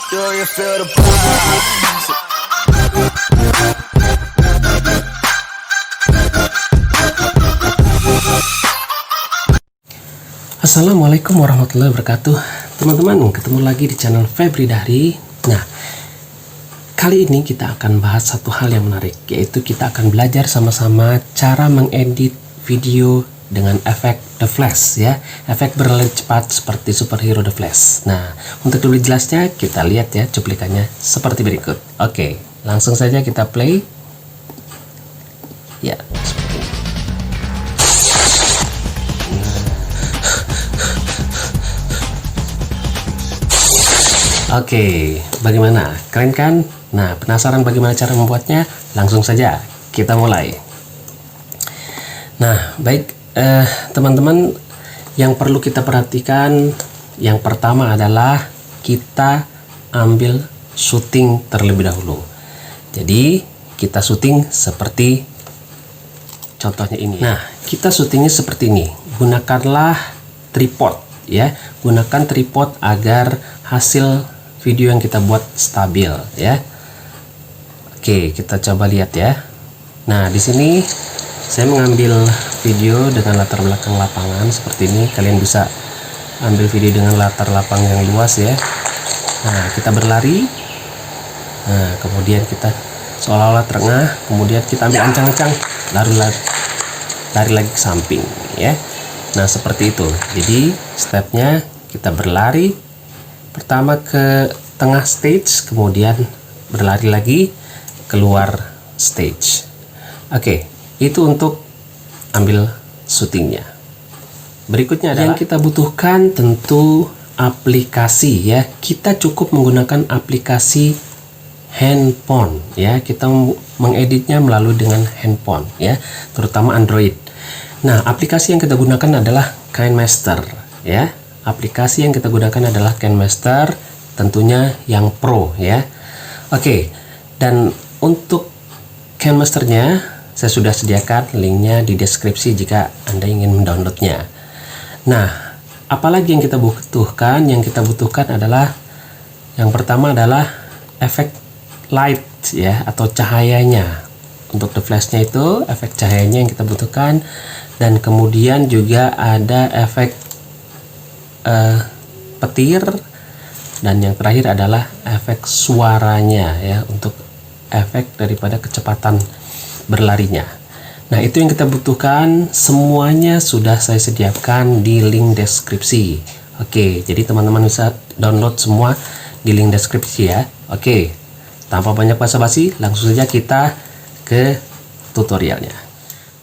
Do you feel the vibes? Assalamualaikum warahmatullahi wabarakatuh. Teman-teman, ketemu lagi di channel Febri Dahri. Nah, kali ini kita akan bahas satu hal yang menarik, yaitu kita akan belajar sama-sama cara mengedit video dengan efek The Flash ya. Efek berlari cepat seperti superhero The Flash. Nah, untuk lebih jelasnya kita lihat ya cuplikannya seperti berikut. Oke, langsung saja kita play. Ya, seperti ini. Oke, bagaimana? Keren kan? Nah, penasaran bagaimana cara membuatnya? Langsung saja kita mulai. Nah, baik teman-teman, yang perlu kita perhatikan yang pertama adalah kita ambil syuting terlebih dahulu. Jadi, kita syuting seperti contohnya ini. Nah, kita syutingnya seperti ini. Gunakanlah tripod ya. Gunakan tripod agar hasil video yang kita buat stabil ya. Oke, kita coba lihat ya. Nah, di sini saya mengambil video dengan latar belakang lapangan seperti ini. Kalian bisa ambil video dengan latar lapang yang luas ya. Nah, kita berlari. Nah, kemudian kita seolah-olah terengah, kemudian kita ambil ancang-ancang, lari lagi ke samping ya. Nah, seperti itu. Jadi, stepnya kita berlari pertama ke tengah stage, kemudian berlari lagi keluar stage. Oke, itu untuk ambil syutingnya. Berikutnya adalah yang kita butuhkan tentu aplikasi ya. Kita cukup menggunakan aplikasi handphone ya. Kita mengeditnya melalui dengan handphone ya, terutama Android. Nah, aplikasi yang kita gunakan adalah KineMaster ya. Aplikasi yang kita gunakan adalah KineMaster, tentunya yang Pro ya. Oke, dan untuk KineMasternya saya sudah sediakan linknya di deskripsi jika Anda ingin mendownloadnya. Nah, apalagi yang kita butuhkan? Yang kita butuhkan adalah yang pertama adalah efek light ya, atau cahayanya. Untuk The Flash-nya itu efek cahayanya yang kita butuhkan, dan kemudian juga ada efek petir, dan yang terakhir adalah efek suaranya ya, untuk efek daripada kecepatan berlarinya. Nah, itu yang kita butuhkan. Semuanya sudah saya sediakan di link deskripsi. Oke, jadi teman-teman bisa download semua di link deskripsi ya. Oke, tanpa banyak basa-basi, langsung saja kita ke tutorialnya.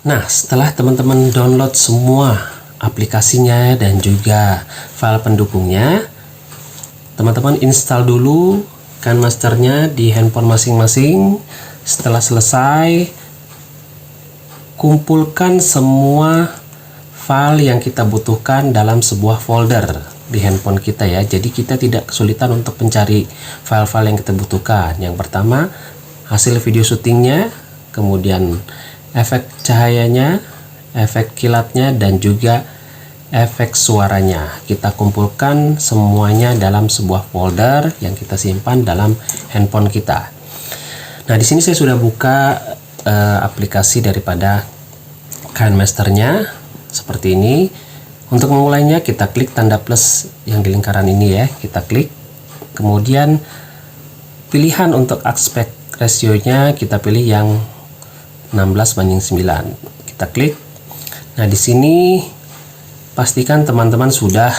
Nah, setelah teman-teman download semua aplikasinya dan juga file pendukungnya, teman-teman install dulu KineMasternya di handphone masing-masing. Setelah selesai, kumpulkan semua file yang kita butuhkan dalam sebuah folder di handphone kita ya. Jadi kita tidak kesulitan untuk mencari file-file yang kita butuhkan. Yang pertama, hasil video syutingnya, kemudian efek cahayanya, efek kilatnya, dan juga efek suaranya. Kita kumpulkan semuanya dalam sebuah folder yang kita simpan dalam handphone kita. Nah, di sini saya sudah buka aplikasi daripada KineMasternya seperti ini. Untuk memulainya kita klik tanda plus yang di lingkaran ini ya, kita klik. Kemudian pilihan untuk aspek rasionya kita pilih yang 16:9. Kita klik. Nah, di sini pastikan teman-teman sudah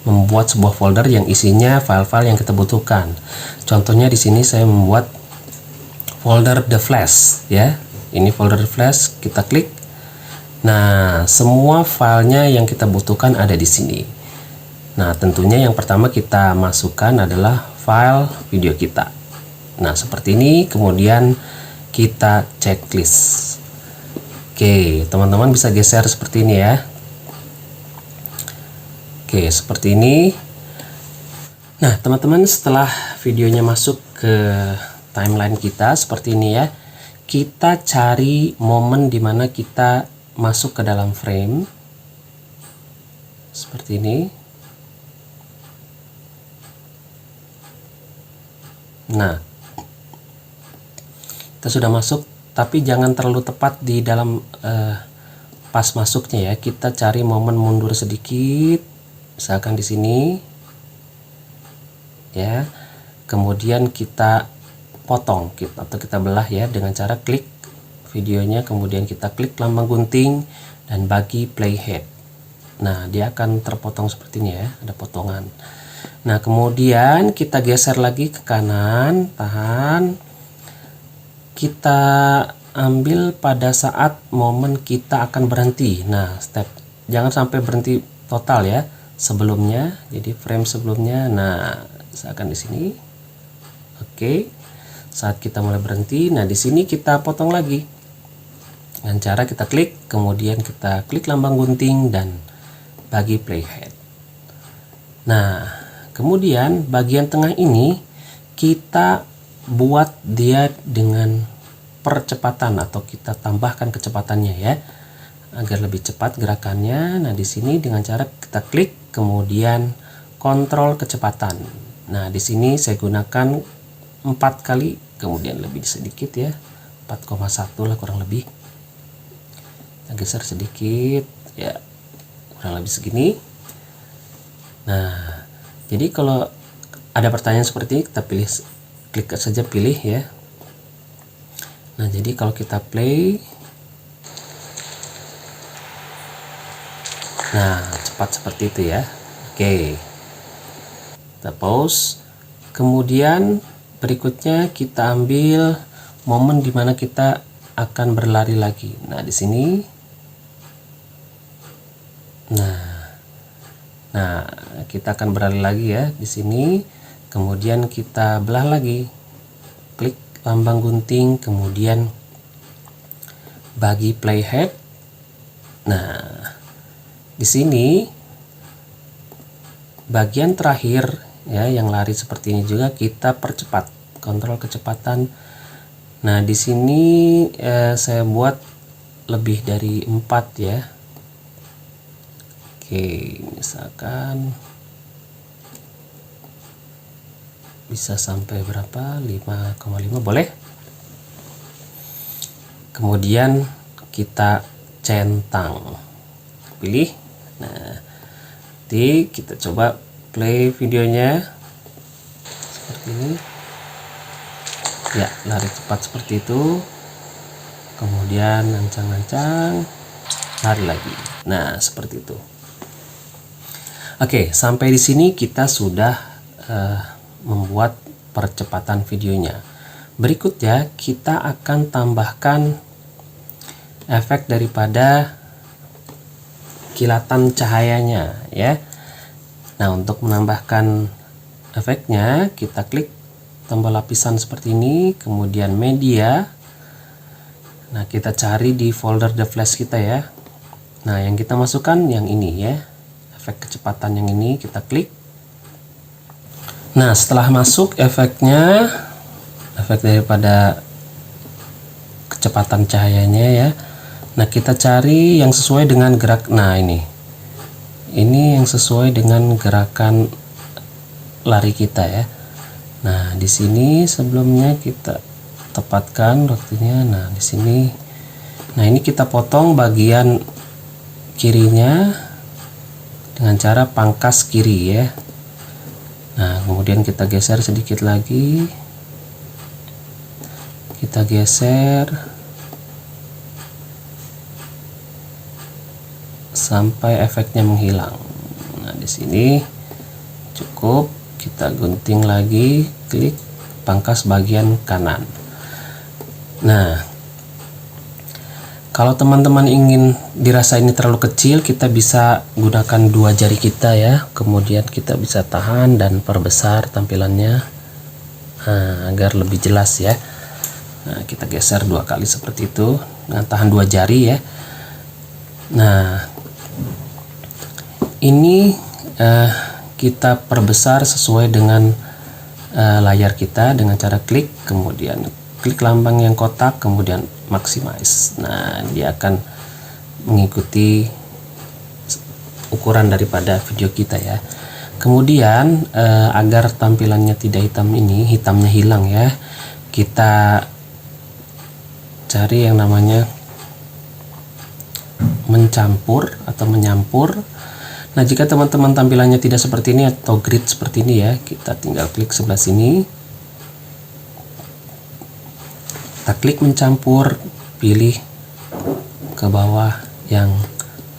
membuat sebuah folder yang isinya file-file yang kita butuhkan. Contohnya di sini saya membuat folder The Flash ya. Ini folder The Flash, kita klik. Nah, semua filenya yang kita butuhkan ada di sini. Nah, tentunya yang pertama kita masukkan adalah file video kita. Nah, seperti ini. Kemudian kita checklist. Oke, teman-teman bisa geser seperti ini ya. Oke, seperti ini. Nah, teman-teman, setelah videonya masuk ke timeline kita seperti ini ya, kita cari momen dimana kita masuk ke dalam frame seperti ini. Nah, kita sudah masuk, tapi jangan terlalu tepat di dalam pas masuknya ya. Kita cari momen mundur sedikit, misalkan di sini ya. Kemudian kita potong atau kita belah ya dengan cara klik videonya, kemudian kita klik lambang gunting dan bagi playhead. Nah, dia akan terpotong seperti ini ya, ada potongan. Nah, kemudian kita geser lagi ke kanan, tahan. Kita ambil pada saat momen kita akan berhenti. Nah, jangan sampai berhenti total ya, sebelumnya. Jadi frame sebelumnya. Nah, misalkan di sini. Oke. Saat kita mulai berhenti, nah di sini kita potong lagi. Dengan cara kita klik, kemudian kita klik lambang gunting dan bagi playhead. Nah, kemudian bagian tengah ini kita buat dia dengan percepatan atau kita tambahkan kecepatannya ya, agar lebih cepat gerakannya. Nah, di sini dengan cara kita klik kemudian kontrol kecepatan. Nah, di sini saya gunakan 4 kali, kemudian lebih sedikit ya, 4,1 lah kurang lebih. Kita geser sedikit ya, kurang lebih segini. Nah, jadi kalau ada pertanyaan seperti ini, kita pilih, klik saja pilih ya. Nah, jadi kalau kita play, nah cepat seperti itu ya. Oke, kita pause. Kemudian berikutnya kita ambil momen dimana kita akan berlari lagi. Nah, di sini. Nah, kita akan berlari lagi ya di sini. Kemudian kita belah lagi. Klik lambang gunting, kemudian bagi playhead. Nah, di sini bagian terakhir ya, yang lari seperti ini juga kita percepat, kontrol kecepatan. Nah, di sini saya buat lebih dari 4 ya. Oke, misalkan bisa sampai berapa, 5,5 boleh. Kemudian kita centang, pilih. Nah, nanti kita coba play videonya seperti ini ya, lari cepat seperti itu, kemudian ancang-ancang, lari lagi. Nah, seperti itu. Oke, sampai di sini kita sudah membuat percepatan videonya. Berikutnya kita akan tambahkan efek daripada kilatan cahayanya ya. Nah, untuk menambahkan efeknya kita klik tombol lapisan seperti ini, kemudian media. Nah, kita cari di folder The Flash kita ya. Nah, yang kita masukkan yang ini ya, efek kecepatan yang ini kita klik. Nah, setelah masuk efeknya, efek daripada kecepatan cahayanya ya. Nah, kita cari yang sesuai dengan gerak. Nah, ini yang sesuai dengan gerakan lari kita ya. Nah, di sini sebelumnya kita tepatkan waktunya. Nah, di sini. Nah, ini kita potong bagian kirinya dengan cara pangkas kiri ya. Nah, kemudian kita geser sedikit lagi. Kita geser sampai efeknya menghilang. Nah, di sini cukup, kita gunting lagi, klik pangkas bagian kanan. Nah, kalau teman-teman ingin dirasa ini terlalu kecil, kita bisa gunakan 2 jari kita ya, kemudian kita bisa tahan dan perbesar tampilannya agar lebih jelas ya. Nah, kita geser 2 kali seperti itu dengan tahan 2 jari ya. Nah, ini kita perbesar sesuai dengan layar kita dengan cara klik, kemudian klik lambang yang kotak, kemudian maximize. Nah, dia akan mengikuti ukuran daripada video kita ya. Kemudian agar tampilannya tidak hitam ini, hitamnya hilang ya, kita cari yang namanya mencampur atau menyampur. Nah, jika teman-teman tampilannya tidak seperti ini atau grid seperti ini ya, kita tinggal klik sebelah sini. Kita klik mencampur, pilih ke bawah yang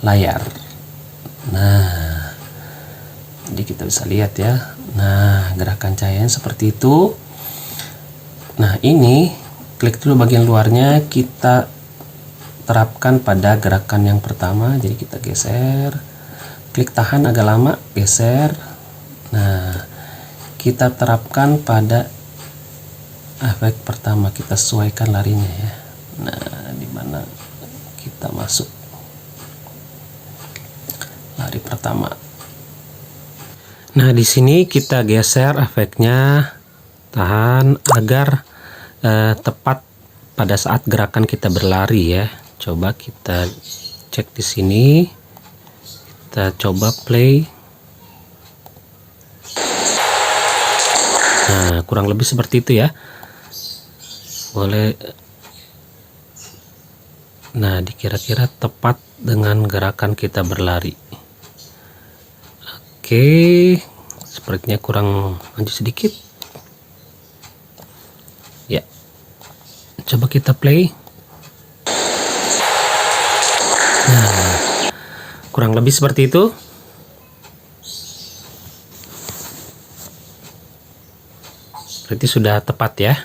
layar. Nah, jadi kita bisa lihat ya. Nah, gerakan cahayanya seperti itu. Nah, ini klik dulu bagian luarnya, kita terapkan pada gerakan yang pertama. Jadi kita geser, klik tahan agak lama, geser. Nah, kita terapkan pada efek pertama, kita sesuaikan larinya ya. Nah, dimana kita masuk lari pertama. Nah, di sini kita geser efeknya, tahan agar tepat pada saat gerakan kita berlari ya. Coba kita cek di sini. Kita coba play. Nah, kurang lebih seperti itu ya. Boleh. Nah, dikira-kira tepat dengan gerakan kita berlari. Oke, sepertinya kurang maju sedikit. Ya. Coba kita play. Nah, kurang lebih seperti itu. Berarti sudah tepat ya.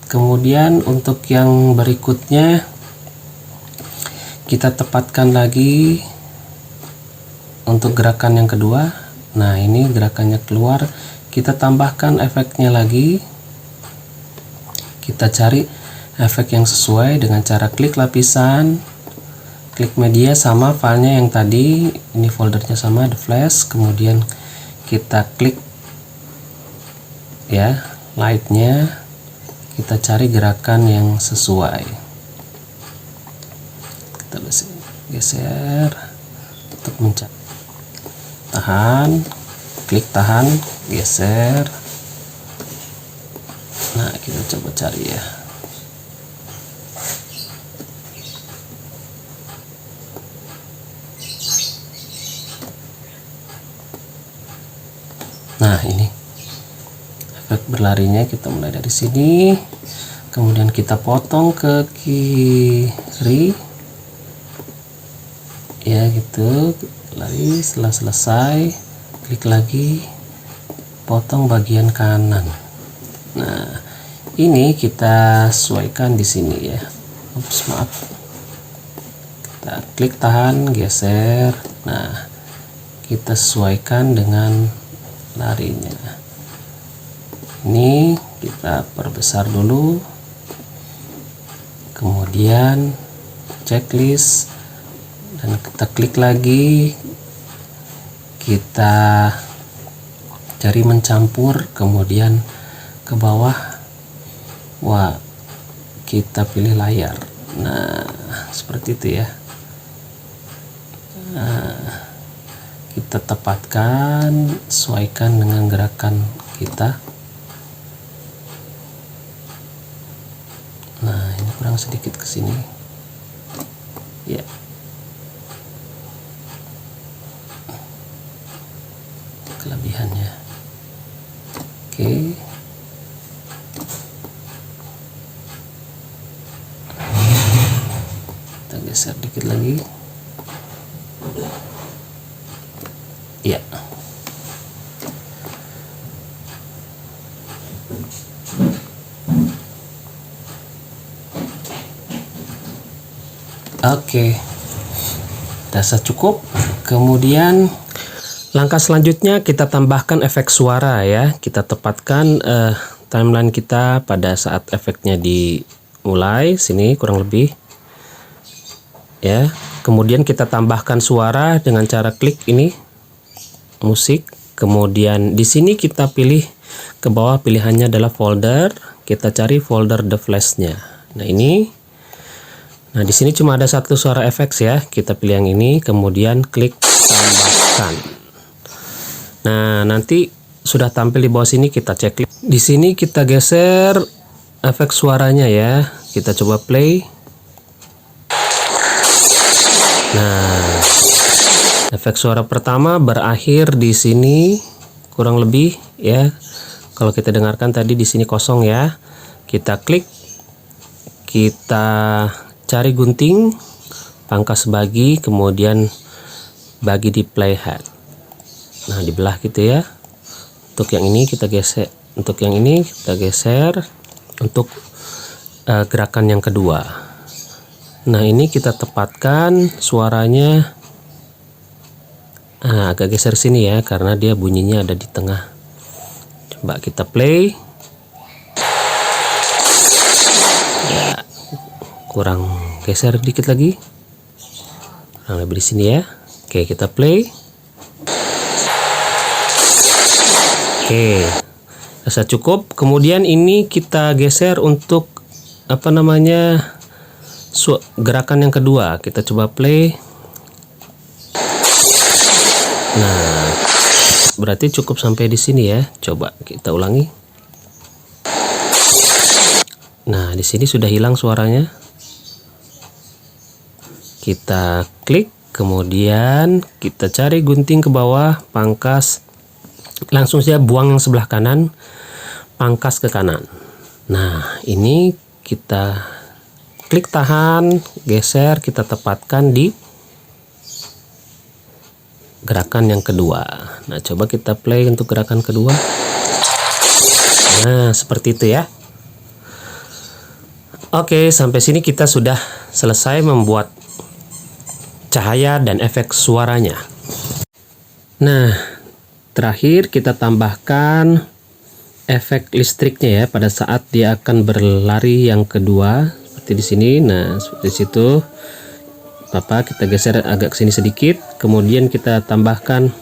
Kemudian untuk yang berikutnya, kita tepatkan lagi untuk gerakan yang kedua. Nah, ini gerakannya keluar, kita tambahkan efeknya lagi. Kita cari efek yang sesuai dengan cara klik lapisan, klik media sama filenya yang tadi, ini foldernya sama, The Flash. Kemudian kita klik ya lightnya, kita cari gerakan yang sesuai. Kita geser untuk mencari, tahan, klik tahan, geser. Nah, kita coba cari ya. Nah, ini efek berlarinya, kita mulai dari sini, kemudian kita potong ke kiri ya gitu, lari. Setelah selesai, klik lagi, potong bagian kanan. Nah, ini kita sesuaikan di sini ya. Ups, maaf. Kita klik tahan, geser. Nah, kita sesuaikan dengan larinya. Ini kita perbesar dulu, kemudian checklist, dan kita klik lagi, kita cari mencampur, kemudian ke bawah. Wah, kita pilih layar. Nah, seperti itu ya. Nah, kita tepatkan, sesuaikan dengan gerakan kita. Nah, ini kurang sedikit ke sini ya. Kelebihannya. Oke. Kita geser dikit lagi. Ya. Oke, rasa cukup. Kemudian langkah selanjutnya kita tambahkan efek suara ya. Kita tepatkan timeline kita pada saat efeknya dimulai, sini kurang lebih ya. Kemudian kita tambahkan suara dengan cara klik ini musik. Kemudian di sini kita pilih ke bawah, pilihannya adalah folder. Kita cari folder The Flash-nya. Nah, ini. Nah, di sini cuma ada satu suara efek ya. Kita pilih yang ini, kemudian klik tambahkan. Nah, nanti sudah tampil di bawah sini, kita cek. Di sini kita geser efek suaranya ya. Kita coba play. Nah, efek suara pertama berakhir di sini kurang lebih ya. Kalau kita dengarkan tadi di sini kosong ya. Kita klik, kita cari gunting, pangkas bagi, kemudian bagi di playhead. Nah, dibelah gitu ya. Untuk yang ini kita geser, untuk yang ini kita geser untuk gerakan yang kedua. Nah, ini kita tepatkan suaranya agak geser sini ya, karena dia bunyinya ada di tengah. Coba kita play. Ya, kurang geser dikit lagi. Kurang lebih di sini ya. Oke, kita play. Oke, rasa cukup. Kemudian ini kita geser untuk gerakan yang kedua. Kita coba play. Nah, berarti cukup sampai di sini ya. Coba kita ulangi. Nah, di sini sudah hilang suaranya. Kita klik, kemudian kita cari gunting ke bawah, pangkas, langsung saja buang yang sebelah kanan, pangkas ke kanan. Nah, ini kita klik tahan, geser, kita tepatkan di gerakan yang kedua. Nah, coba kita play untuk gerakan kedua. Nah, seperti itu ya. Oke, sampai sini kita sudah selesai membuat cahaya dan efek suaranya. Nah, terakhir kita tambahkan efek listriknya ya pada saat dia akan berlari yang kedua, seperti di sini. Nah, seperti situ. Kita geser agak sini sedikit, kemudian kita tambahkan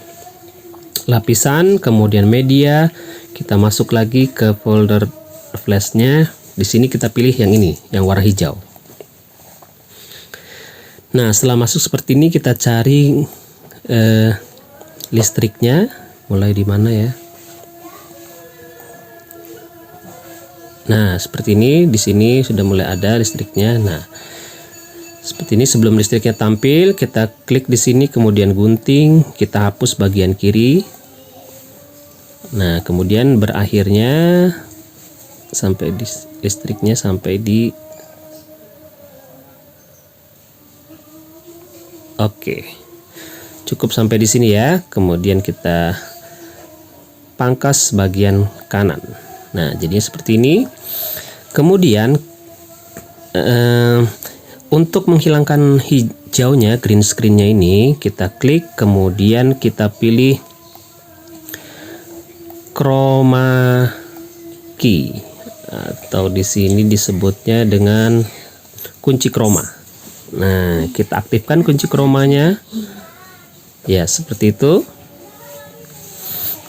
lapisan, kemudian media, kita masuk lagi ke folder flashnya. Di sini kita pilih yang ini, yang warna hijau. Nah, setelah masuk seperti ini, kita cari listriknya, mulai di mana ya? Nah, seperti ini. Di sini sudah mulai ada listriknya. Nah, seperti ini. Sebelum listriknya tampil, kita klik di sini, kemudian gunting, kita hapus bagian kiri. Nah, kemudian berakhirnya sampai di listriknya sampai di Oke. Cukup sampai di sini ya. Kemudian kita pangkas bagian kanan. Nah, jadinya seperti ini. Kemudian untuk menghilangkan hijaunya, green screen-nya ini, kita klik, kemudian kita pilih chroma key, atau di sini disebutnya dengan kunci chroma. Nah, kita aktifkan kunci chromanya. Ya, seperti itu.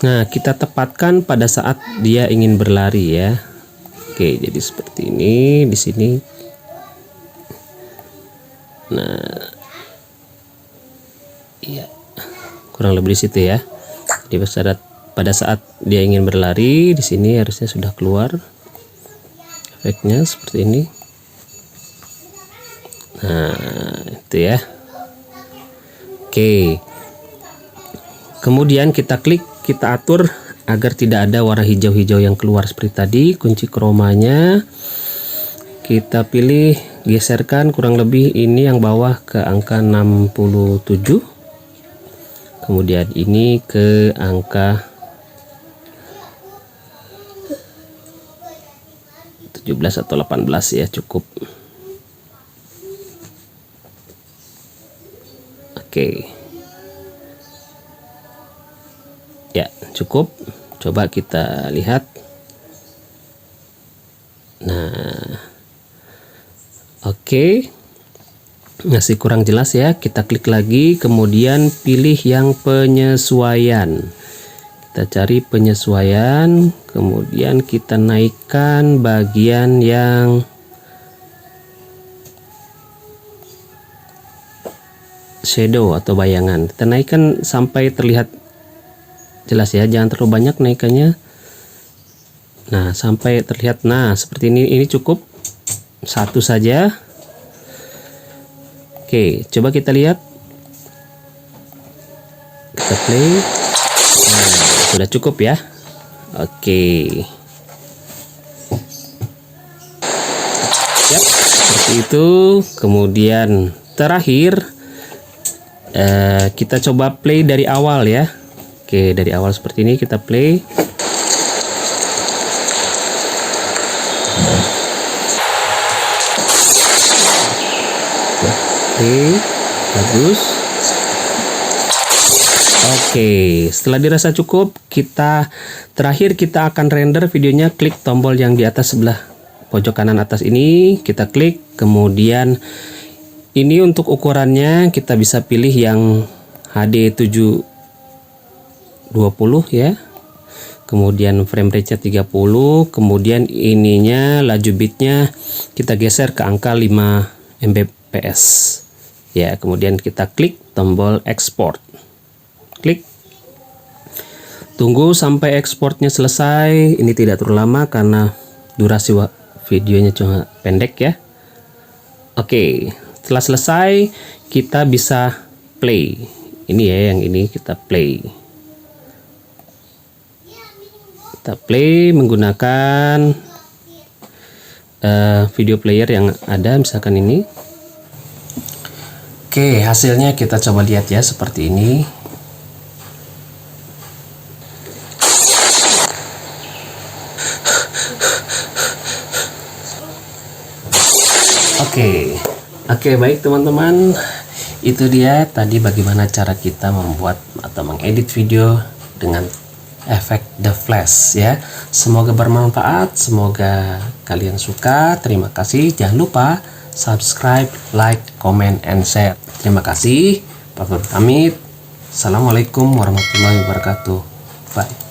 Nah, kita tepatkan pada saat dia ingin berlari ya. Oke, jadi seperti ini di sini. Nah, iya, kurang lebih di situ ya. Jadi pada saat dia ingin berlari, di sini harusnya sudah keluar efeknya seperti ini. Nah, itu ya. Oke. Kemudian kita klik, kita atur agar tidak ada warna hijau-hijau yang keluar seperti tadi. Kunci chromanya kita pilih, geserkan kurang lebih ini yang bawah ke angka 67, kemudian ini ke angka 17 atau 18 ya, cukup. Oke. Ya, cukup. Coba kita lihat. Nah, oke. Masih kurang jelas ya. Kita klik lagi, kemudian pilih yang penyesuaian. Kita cari penyesuaian, kemudian kita naikkan bagian yang shadow atau bayangan. Kita naikkan sampai terlihat jelas ya, jangan terlalu banyak naikannya. Nah, sampai terlihat, nah seperti ini cukup satu saja. Oke, coba kita lihat, kita play. Nah, sudah cukup ya. Oke, yap, seperti itu. Kemudian terakhir kita coba play dari awal ya. Oke, dari awal seperti ini kita play. Oke, bagus. Oke, setelah dirasa cukup, terakhir kita akan render videonya. Klik tombol yang di atas sebelah pojok kanan atas ini, kita klik. Kemudian ini untuk ukurannya kita bisa pilih yang HD 720 ya. Kemudian frame rate-nya 30. Kemudian ininya laju bitnya kita geser ke angka 5 Mbps. Ya, kemudian kita klik tombol export. Klik. Tunggu sampai ekspornya selesai. Ini tidak terlalu lama karena durasi videonya cuma pendek ya. Oke, setelah selesai kita bisa play. Ini ya, yang ini kita play. Kita play menggunakan video player yang ada, misalkan ini. Oke, hasilnya kita coba lihat ya, seperti ini. Oke, baik teman-teman, itu dia tadi bagaimana cara kita membuat atau mengedit video dengan efek The Flash ya. Semoga bermanfaat, semoga kalian suka. Terima kasih, jangan lupa subscribe, like, comment, and share. Terima kasih. Pamit. Assalamualaikum warahmatullahi wabarakatuh. Bye.